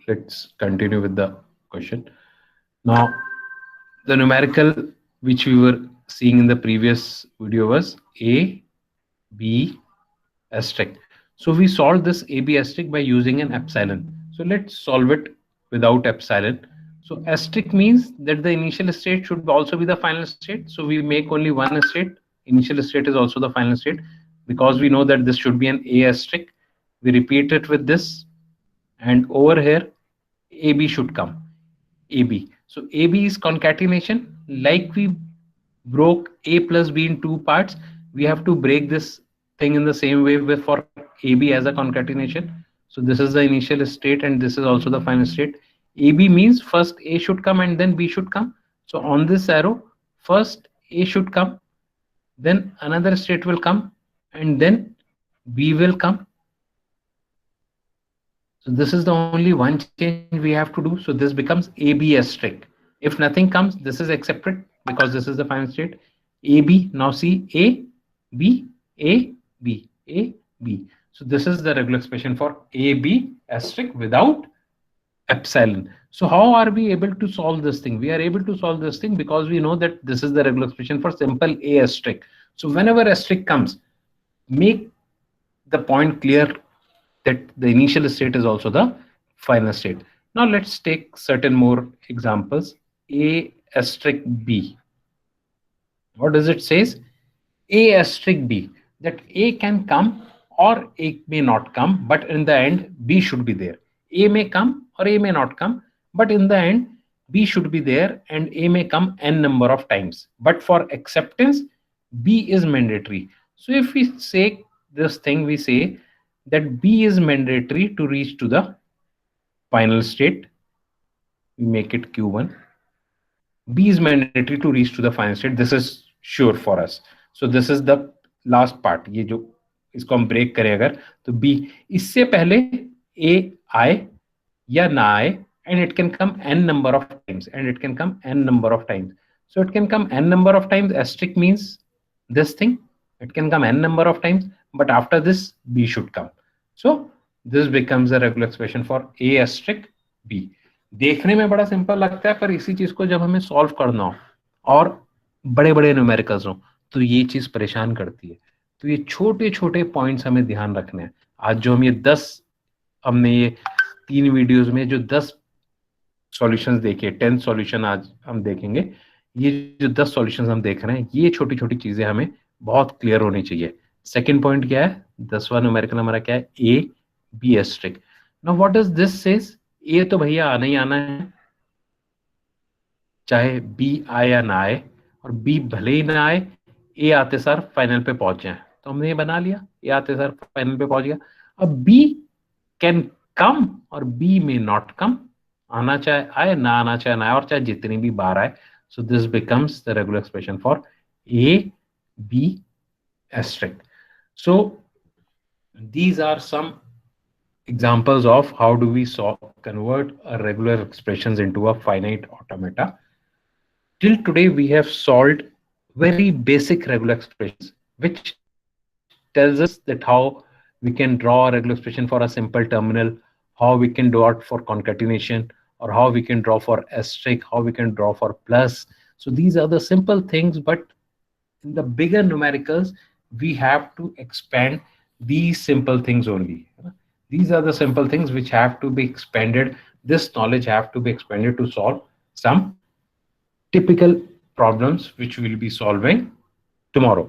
let's continue with the question. Now, the numerical which we were seeing in the previous video was A, B, asterisk. So we solved this AB asterisk by using an epsilon. So let's solve it without epsilon. So asterisk means that the initial state should also be the final state. So we make only one state. Initial state is also the final state. Because we know that this should be an A asterisk, we repeat it with this, and over here AB should come. AB. So AB is concatenation. Like we broke A plus B in two parts, we have to break this thing in the same way with for AB as a concatenation. So this is the initial state and this is also the final state. AB means first A should come and then B should come. So on this arrow, first A should come, then another state will come, and then B will come. So this is the only one change we have to do. So this becomes AB asterisk. If nothing comes, this is accepted because this is the final state. AB, now see A, B, A, B, A, B. So this is the regular expression for AB asterisk without epsilon. So how are we able to solve this thing? We are able to solve this thing because we know that this is the regular expression for simple A asterisk. So whenever asterisk comes, make the point clear that the initial state is also the final state. Now let's take certain more examples. A asterisk B. What does it says? A asterisk B. That A can come or A may not come, but in the end B should be there. A may come or A may not come, but in the end B should be there and A may come n number of times. But for acceptance, B is mandatory. So if we say this thing, we say that B is mandatory to reach to the final state. We make it Q1. B is mandatory to reach to the final state. This is sure for us. So this is the last part. ये जो इसको हम break करें अगर तो B इससे पहले A आए या ना आए, and it can come n number of times, and it can come n number of times. So it can come n number of times. Asterisk means this thing. It can come n number of times, but after this B should come. So this becomes a regular expression for A asterisk B. देखने में बड़ा simple लगता है, पर इसी चीज को जब हमें सॉल्व करना हो और बड़े बड़े न्यूमेरिकल्स हो तो ये चीज परेशान करती है. तो ये छोटे छोटे पॉइंट्स हमें ध्यान रखने हैं. आज जो हम ये 10 हमने ये 3 वीडियोस में जो 10 सॉल्यूशंस देखे, 10 सॉल्यूशन आज हम देखेंगे. ये जो 10 सॉल्यूशंस हम देख रहे हैं, ये छोटी छोटी चीजें हमें बहुत क्लियर होनी चाहिए. सेकंड पॉइंट क्या है? 10वां न्यूमेरिकल हमारा क्या है? A B asterisk. Now what does this says? ए तो भैया आना ही आना है, चाहे बी आए या ना आए, और बी भले ही ना आए, ए आते सर फाइनल पे पहुंच जाए. तो हमने ये बना लिया, ए आते सर फाइनल पे पहुंच गया. अब बी कैन कम और बी में नॉट कम. आना चाहे आए, ना आना चाहे ना आए, और चाहे जितनी भी बार आए. So this becomes the regular expression for A B asterisk. So these are some examples of how do we convert a regular expressions into a finite automata. Till today we have solved very basic regular expressions, which tells us that how we can draw a regular expression for a simple terminal, how we can draw it for concatenation, or how we can draw for asterisk, how we can draw for plus. So these are the simple things, but in the bigger numericals we have to expand these simple things only. These are the simple things which have to be expanded. This knowledge have to be expanded to solve some typical problems which we'll be solving tomorrow.